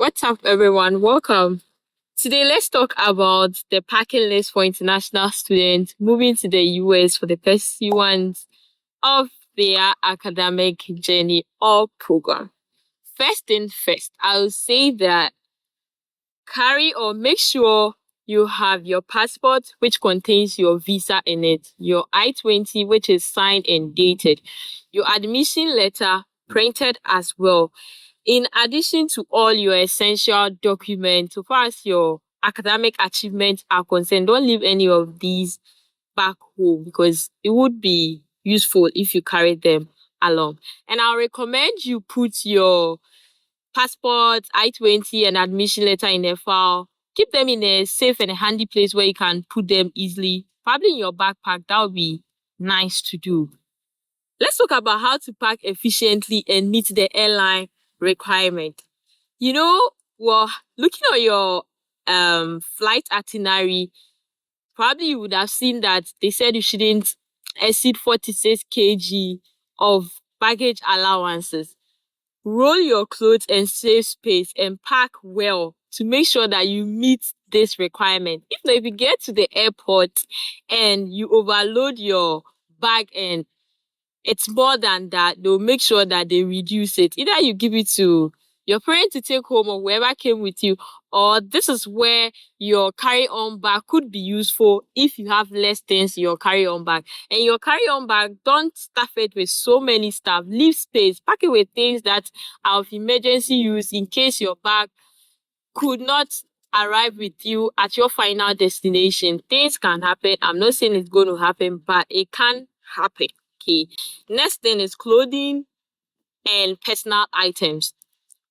What's up, everyone? Welcome. Today, let's talk about the packing list for international students moving to the US for the first few months of their academic journey or program. First thing first, I'll say that carry or make sure you have your passport, which contains your visa in it, your I-20, which is signed and dated, your admission letter printed as well, in addition to all your essential documents. So far as your academic achievements are concerned, don't leave any of these back home because it would be useful if you carry them along. And I'll recommend you put your passport, I-20, and admission letter in a file. Keep them in a safe and a handy place where you can put them easily, probably in your backpack. That would be nice to do. Let's talk about how to pack efficiently and meet the airline requirement. Looking at your flight itinerary, probably you would have seen that they said you shouldn't exceed 46 kg of baggage allowances. Roll your clothes and save space and pack well to make sure that you meet this requirement. If you get to the airport and you overload your bag and it's more than that, they'll make sure that they reduce it. Either you give it to your parent to take home or whoever came with you, or this is where your carry-on bag could be useful if you have less things in your carry-on bag. And your carry-on bag, don't stuff it with so many stuff. Leave space. Pack it with things that are of emergency use in case your bag could not arrive with you at your final destination. Things can happen. I'm not saying it's going to happen, but it can happen. Okay. Next thing is clothing and personal items.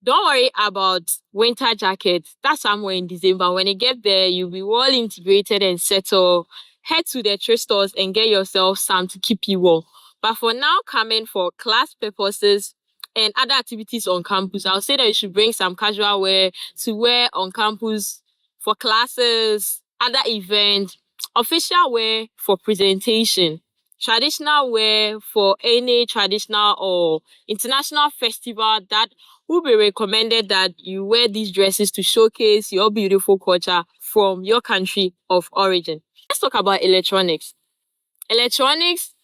Don't worry about winter jackets. That's somewhere in December. When you get there, you'll be well integrated and settled. Head to the thrift stores and get yourself some to keep you warm. But for now, coming for class purposes and other activities on campus, I'll say that you should bring some casual wear to wear on campus for classes, other events, official wear for presentation, traditional wear for any traditional or international festival that will be recommended that you wear these dresses to showcase your beautiful culture from your country of origin. Let's talk about electronics. Electronics,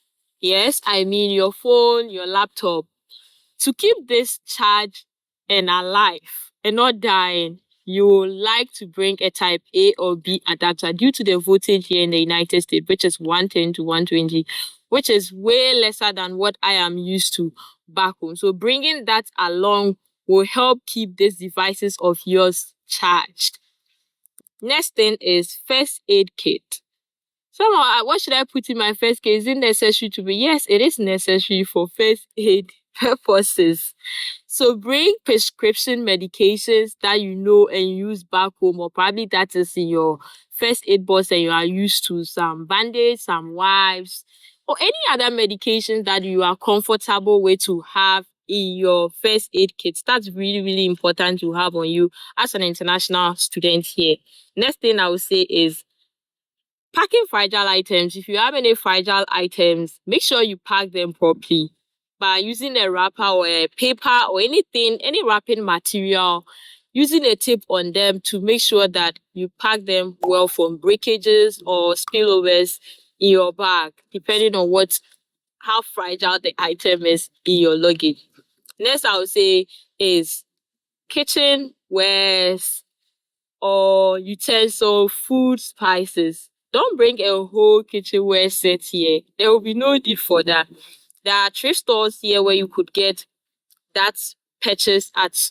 yes, I mean your phone, your laptop. To keep this charged and alive and not dying, you would like to bring a type A or B adapter due to the voltage here in the United States, which is 110 to 120, which is way lesser than what I am used to back home. So bringing that along will help keep these devices of yours charged. Next thing is first aid kit. Somehow, what should I put in my first kit? Is it necessary to be? Yes, it is necessary for first aid purposes. So bring prescription medications that you know and use back home, or probably that is in your first aid box and you are used to, some band-aids, some wipes, or any other medications that you are comfortable with to have in your first aid kit. That's really, really important to have on you as an international student here. Next thing I would say is packing fragile items. If you have any fragile items, make sure you pack them properly by using a wrapper or a paper or anything, any wrapping material, using a tape on them to make sure that you pack them well from breakages or spillovers in your bag, depending on how fragile the item is in your luggage. Next, I would say is kitchenwares or utensil, food, spices. Don't bring a whole kitchenware set here. There will be no need for that. There are thrift stores here where you could get that purchase at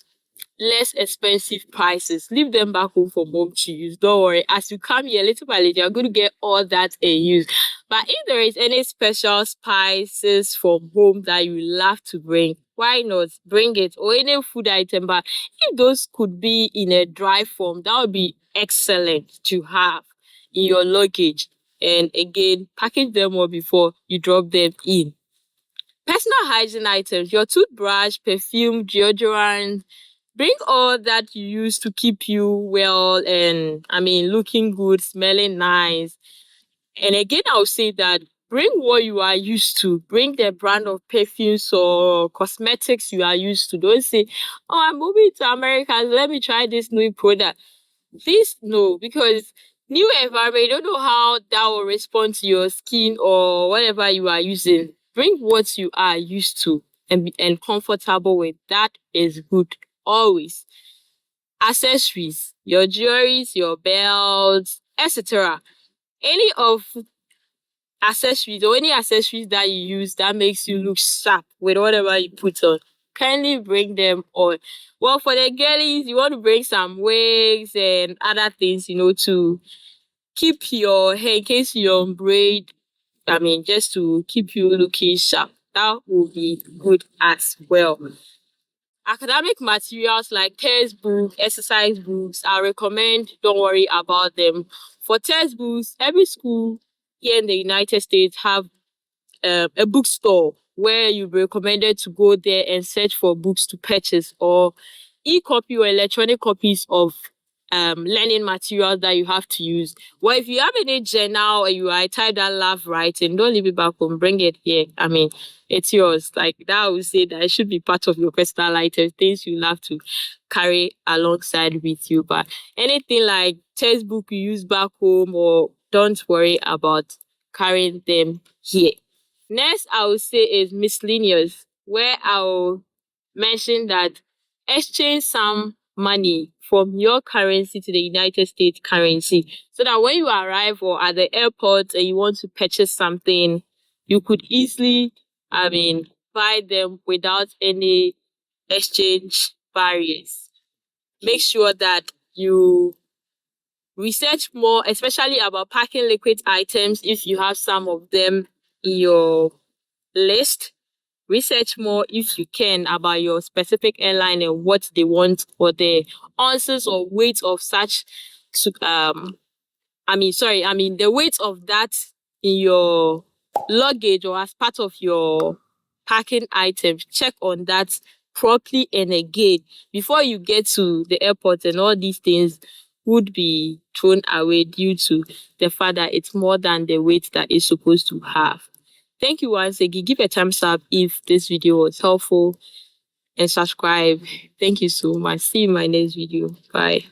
less expensive prices. Leave them back home for mom to use. Don't worry. As you come here, little by little, you're going to get all that and use. But if there is any special spices from home that you love to bring, why not bring it? Or any food item. But if those could be in a dry form, that would be excellent to have in your luggage. And again, package them well before you drop them in. Personal hygiene items, your toothbrush, perfume, deodorant. Bring all that you use to keep you well and, looking good, smelling nice. And again, I'll say that Bring what you are used to. Bring the brand of perfumes or cosmetics you are used to. Don't say, oh, I'm moving to America, so let me try this new product. Please no, because new environment, you don't know how that will respond to your skin or whatever you are using. Bring what you are used to and comfortable with. That is good always. Accessories, your jewelries, your belts, etc. Any of accessories or any accessories that you use that makes you look sharp with whatever you put on, kindly bring them on. Well, for the girlies, you want to bring some wigs and other things, to keep your hair in case you don't braid. I mean, just to keep you looking sharp. That will be good as well. Academic materials like textbooks, exercise books, I recommend don't worry about them. For textbooks, every school here in the United States have a bookstore where you'll be recommended to go there and search for books to purchase, or e-copy or electronic copies of learning materials that you have to use. Well, if you have any journal or you are a type that love writing, don't leave it back home. Bring it here. I mean, it's yours. Like that, I would say that it should be part of your personal items, things you love to carry alongside with you. But anything like textbook you use back home, or don't worry about carrying them here. Next, I will say is miscellaneous, where I'll mention that exchange some money from your currency to the United States currency, so that when you arrive or at the airport and you want to purchase something, you could easily, buy them without any exchange barriers. Make sure that you research more, especially about packing liquid items if you have some of them in your list. Research more if you can about your specific airline and what they want, or the ounces or weight of such the weight of that in your luggage or as part of your packing items. Check on that properly and again before you get to the airport, and all these things would be thrown away due to the fact that it's more than the weight that it's supposed to have. Thank you once again. Give a thumbs up if this video was helpful and subscribe. Thank you so much. See you in my next video. Bye.